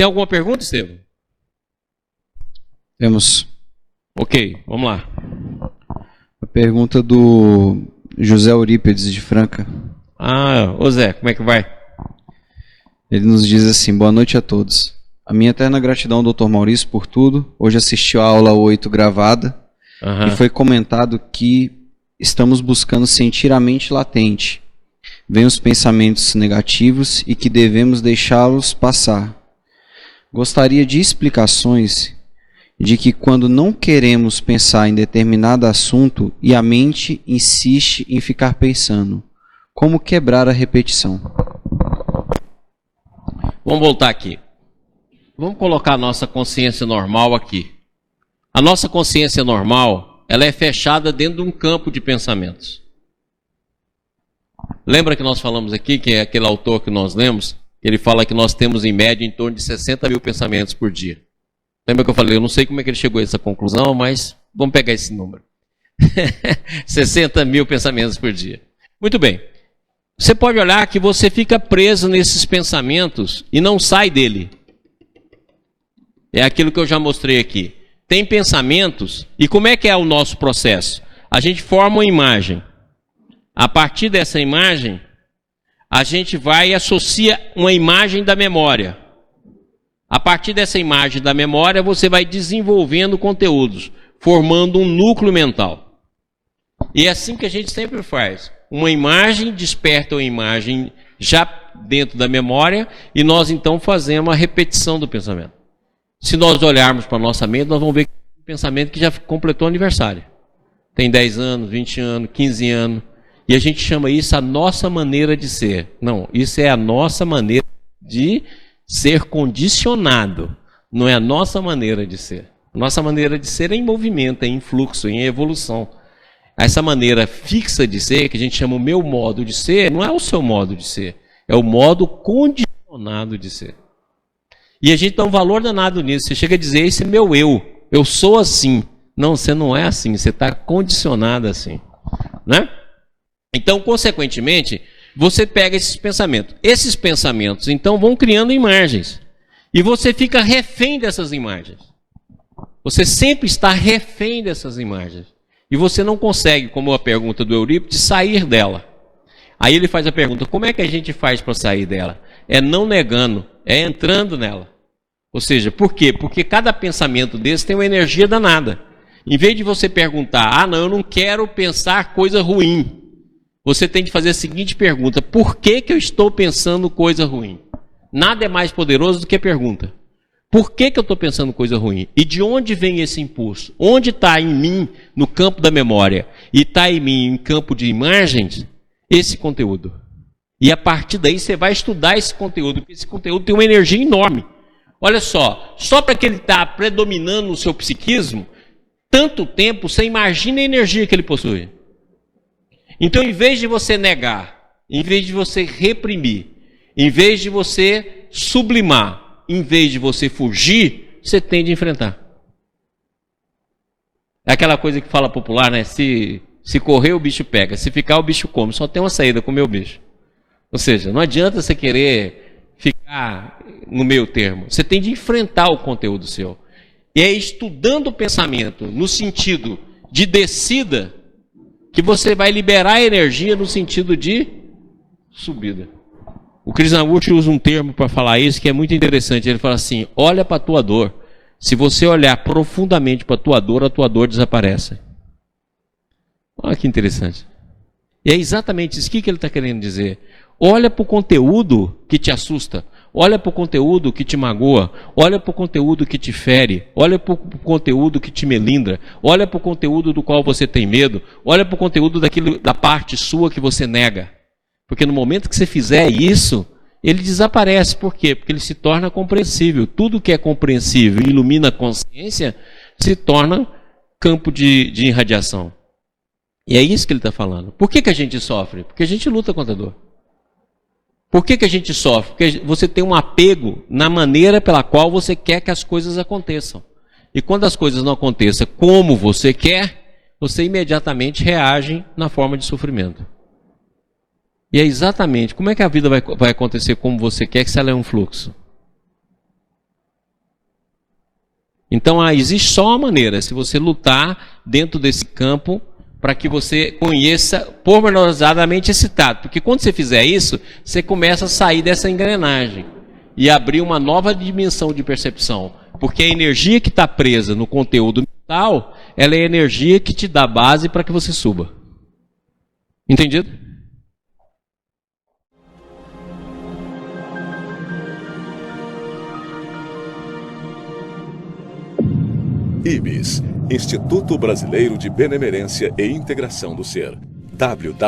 Tem alguma pergunta, Estevam? Temos. Ok, vamos lá. A pergunta do José Eurípides de Franca. Ô Zé, como é que vai? Ele nos diz assim: boa noite a todos. A minha eterna gratidão ao Dr. Maurício por tudo. Hoje assisti a aula 8 gravada e foi comentado que estamos buscando sentir a mente latente. Vêm os pensamentos negativos e que devemos deixá-los passar. Gostaria de explicações de que quando não queremos pensar em determinado assunto e a mente insiste em ficar pensando, como quebrar a repetição? Vamos voltar aqui. Vamos colocar a nossa consciência normal aqui. A nossa consciência normal, ela é fechada dentro de um campo de pensamentos. Lembra que nós falamos aqui, que é aquele autor que nós lemos, ele fala que nós temos em média em torno de 60 mil pensamentos por dia. Lembra que eu falei, eu não sei como é que ele chegou a essa conclusão, mas vamos pegar esse número. 60 mil pensamentos por dia. Muito bem. Você pode olhar que você fica preso nesses pensamentos e não sai dele. É aquilo que eu já mostrei aqui. Tem pensamentos, e como é que é o nosso processo? A gente forma uma imagem. A partir dessa imagem, a gente vai e associa uma imagem da memória. A partir dessa imagem da memória, você vai desenvolvendo conteúdos, formando um núcleo mental. E é assim que a gente sempre faz. Uma imagem desperta uma imagem já dentro da memória e nós então fazemos a repetição do pensamento. Se nós olharmos para a nossa mente, nós vamos ver que é um pensamento que já completou aniversário. Tem 10 anos, 20 anos, 15 anos. E a gente chama isso a nossa maneira de ser. Não, isso é a nossa maneira de ser condicionado. Não é a nossa maneira de ser. Nossa maneira de ser é em movimento, é em fluxo, em evolução. Essa maneira fixa de ser, que a gente chama o meu modo de ser, não é o seu modo de ser. É o modo condicionado de ser. E a gente dá um valor danado nisso. Você chega a dizer, esse é meu eu. Eu sou assim. Não, você não é assim. Você está condicionado assim. Né? Então, consequentemente, você pega esses pensamentos. Esses pensamentos, então, vão criando imagens. E você fica refém dessas imagens. Você sempre está refém dessas imagens. E você não consegue, como a pergunta do Eurípides, sair dela. Aí ele faz a pergunta, como é que a gente faz para sair dela? É não negando, é entrando nela. Ou seja, por quê? Porque cada pensamento desse tem uma energia danada. Em vez de você perguntar, não, eu não quero pensar coisa ruim. Você tem que fazer a seguinte pergunta, por que eu estou pensando coisa ruim? Nada é mais poderoso do que a pergunta. Por que eu estou pensando coisa ruim? E de onde vem esse impulso? Onde está em mim, no campo da memória, e está em mim, em campo de imagens, esse conteúdo? E a partir daí você vai estudar esse conteúdo, porque esse conteúdo tem uma energia enorme. Olha só para que ele está predominando no seu psiquismo, tanto tempo, você imagina a energia que ele possui. Então, em vez de você negar, em vez de você reprimir, em vez de você sublimar, em vez de você fugir, você tem de enfrentar. É aquela coisa que fala popular, né? Se correr, o bicho pega. Se ficar, o bicho come. Só tem uma saída, comer o bicho. Ou seja, não adianta você querer ficar no meio termo. Você tem de enfrentar o conteúdo seu. E é estudando o pensamento no sentido de descida que você vai liberar a energia no sentido de subida. O Krishnamurti usa um termo para falar isso que é muito interessante. Ele fala assim, olha para a tua dor. Se você olhar profundamente para a tua dor desaparece. Olha que interessante. E é exatamente isso que ele está querendo dizer. Olha para o conteúdo que te assusta. Olha para o conteúdo que te magoa. Olha para o conteúdo que te fere. Olha para o conteúdo que te melindra. Olha para o conteúdo do qual você tem medo. Olha para o conteúdo da parte sua que você nega. Porque no momento que você fizer isso, ele desaparece. Por quê? Porque ele se torna compreensível. Tudo que é compreensível e ilumina a consciência se torna campo de irradiação. E é isso que ele está falando. Por que a gente sofre? Porque a gente luta contra a dor. Por que a gente sofre? Porque você tem um apego na maneira pela qual você quer que as coisas aconteçam. E quando as coisas não aconteçam como você quer, você imediatamente reage na forma de sofrimento. E é exatamente como é que a vida vai acontecer como você quer, se ela é um fluxo. Então existe só uma maneira, se você lutar dentro desse campo para que você conheça pormenorizadamente esse tato. Porque quando você fizer isso, você começa a sair dessa engrenagem e abrir uma nova dimensão de percepção. Porque a energia que está presa no conteúdo mental, ela é a energia que te dá base para que você suba. Entendido? IBS, Instituto Brasileiro de Benemerência e Integração do Ser. www.ibis.org